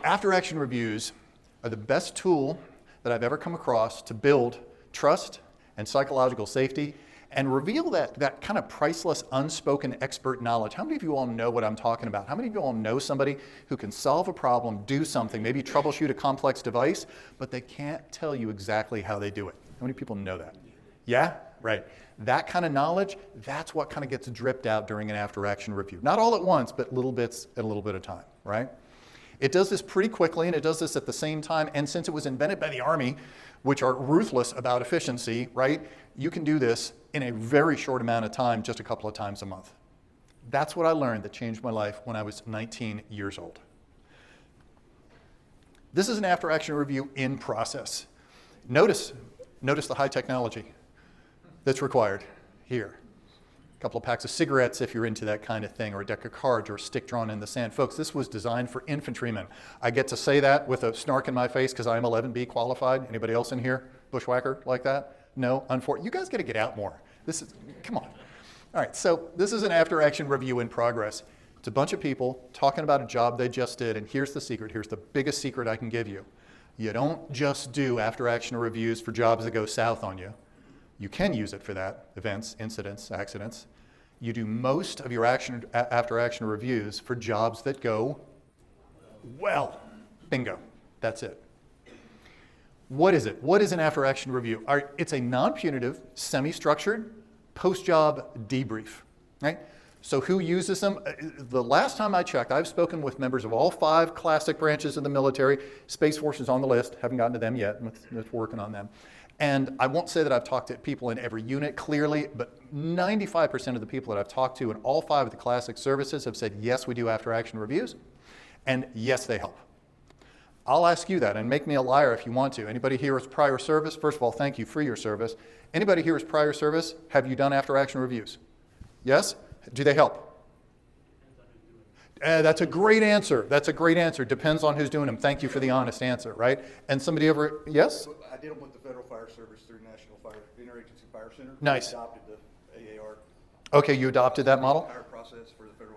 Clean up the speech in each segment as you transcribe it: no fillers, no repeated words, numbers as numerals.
After-action reviews are the best tool that I've ever come across to build trust and psychological safety and reveal that kind of priceless, unspoken expert knowledge. How many of you all know what I'm talking about? How many of you all know somebody who can solve a problem, do something, maybe troubleshoot a complex device, but they can't tell you exactly how they do it? How many people know that? Yeah? Right. That kind of knowledge, that's what kind of gets dripped out during an after-action review. Not all at once, but little bits at a little bit of time, right? It does this pretty quickly, and it does this at the same time, and since it was invented by the Army, which are ruthless about efficiency, right, you can do this in a very short amount of time, just a couple of times a month. That's what I learned that changed my life when I was 19 years old. This is an after-action review in process. Notice the high technology that's required here. A couple of packs of cigarettes if you're into that kind of thing, or a deck of cards, or a stick drawn in the sand. Folks, this was designed for infantrymen. I get to say that with a snark in my face because I'm 11B qualified. Anybody else in here bushwhacker like that? No? Unfortunately, you guys got to get out more. Come on. All right, so this is an after-action review in progress. It's a bunch of people talking about a job they just did, and here's the secret. Here's the biggest secret I can give you. You don't just do after-action reviews for jobs that go south on you. You can use it for that, events, incidents, accidents. You do most of your after-action reviews for jobs that go well. Bingo, that's it. What is it? What is an after-action review? It's a non-punitive, semi-structured, post-job debrief, right? So who uses them? The last time I checked, I've spoken with members of all 5 classic branches of the military. Space Force is on the list, haven't gotten to them yet, let's working on them. And I won't say that I've talked to people in every unit clearly, but 95% of the people that I've talked to in all 5 of the classic services have said, yes, we do after-action reviews, and yes, they help. I'll ask you that, and make me a liar if you want to. Anybody here is prior service? First of all, thank you for your service. Anybody here is prior service? Have you done after-action reviews? Yes? Do they help? That's a great answer. That's a great answer. Depends on who's doing them. Thank you for the honest answer, right? And somebody over, yes? I did them with the Federal Fire Service through National Interagency Fire Center. Nice. We adopted the AAR. Okay, you adopted that model? Entire process for the federal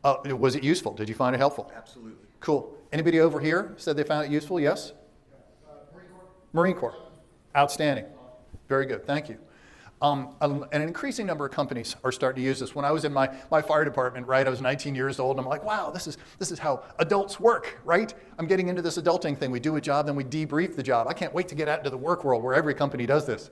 government. Was it useful? Did you find it helpful? Absolutely. Cool. Anybody over here said they found it useful? Yes? Marine Corps. Outstanding. Very good. Thank you. An increasing number of companies are starting to use this. When I was in my fire department, right, I was 19 years old, and I'm like, wow, this is how adults work, right? I'm getting into this adulting thing. We do a job, then we debrief the job. I can't wait to get out into the work world where every company does this.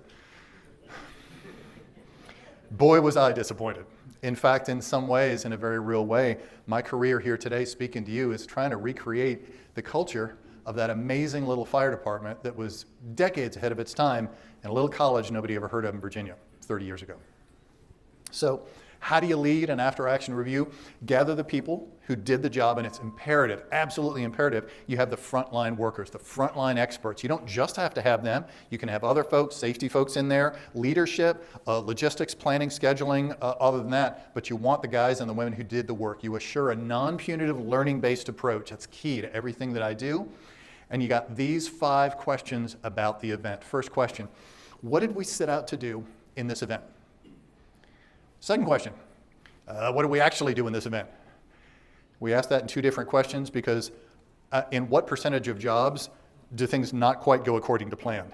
Boy, was I disappointed. In fact, in some ways, in a very real way, my career here today, speaking to you, is trying to recreate the culture of that amazing little fire department that was decades ahead of its time in a little college nobody ever heard of in Virginia 30 years ago. So how do you lead an after-action review? Gather the people who did the job, and it's imperative, absolutely imperative, you have the frontline workers, the frontline experts. You don't just have to have them. You can have other folks, safety folks in there, leadership, logistics, planning, scheduling, other than that, but you want the guys and the women who did the work. You assure a non-punitive, learning-based approach. That's key to everything that I do. And you got these 5 questions about the event. First question, what did we set out to do in this event? Second question, what did we actually do in this event? We asked that in 2 different questions because in what percentage of jobs do things not quite go according to plan?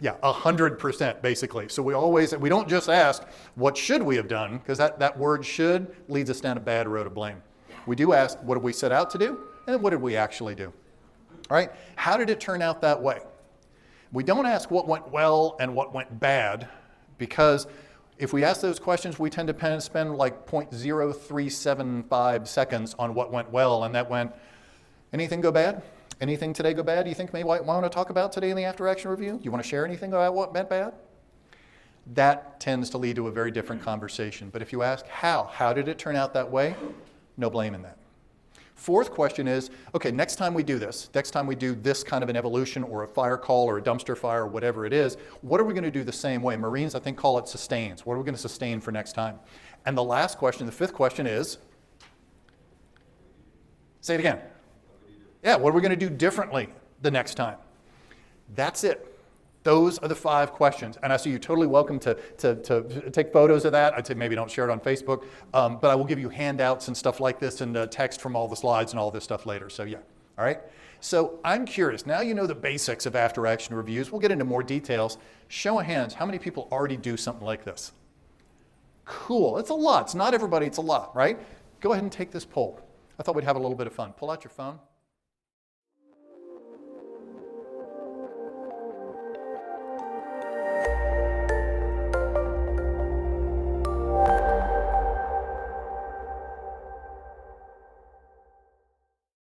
Yeah, 100% basically. So we don't just ask, what should we have done? Because that word should leads us down a bad road of blame. We do ask, what did we set out to do? And what did we actually do? All right, how did it turn out that way? We don't ask what went well and what went bad, because if we ask those questions, we tend to spend like 0.0375 seconds on what went well, and that went, anything go bad? Anything today go bad? Do you think maybe I want to talk about today in the after-action review? Do you want to share anything about what went bad? That tends to lead to a very different conversation. But if you ask how did it turn out that way? No blame in that. Fourth question is, okay, next time we do this kind of an evolution or a fire call or a dumpster fire or whatever it is, what are we going to do the same way? Marines, I think, call it sustains. What are we going to sustain for next time? And the last question, the 5th question is, say it again. Yeah, what are we going to do differently the next time? That's it. Those are the 5 questions. And I see you're totally welcome to take photos of that. I'd say maybe don't share it on Facebook, but I will give you handouts and stuff like this and text from all the slides and all this stuff later. So yeah, All right? So I'm curious, now you know the basics of after action reviews. We'll get into more details. Show of hands, how many people already do something like this? Cool, it's a lot. It's not everybody, it's a lot, right? Go ahead and take this poll. I thought we'd have a little bit of fun. Pull out your phone.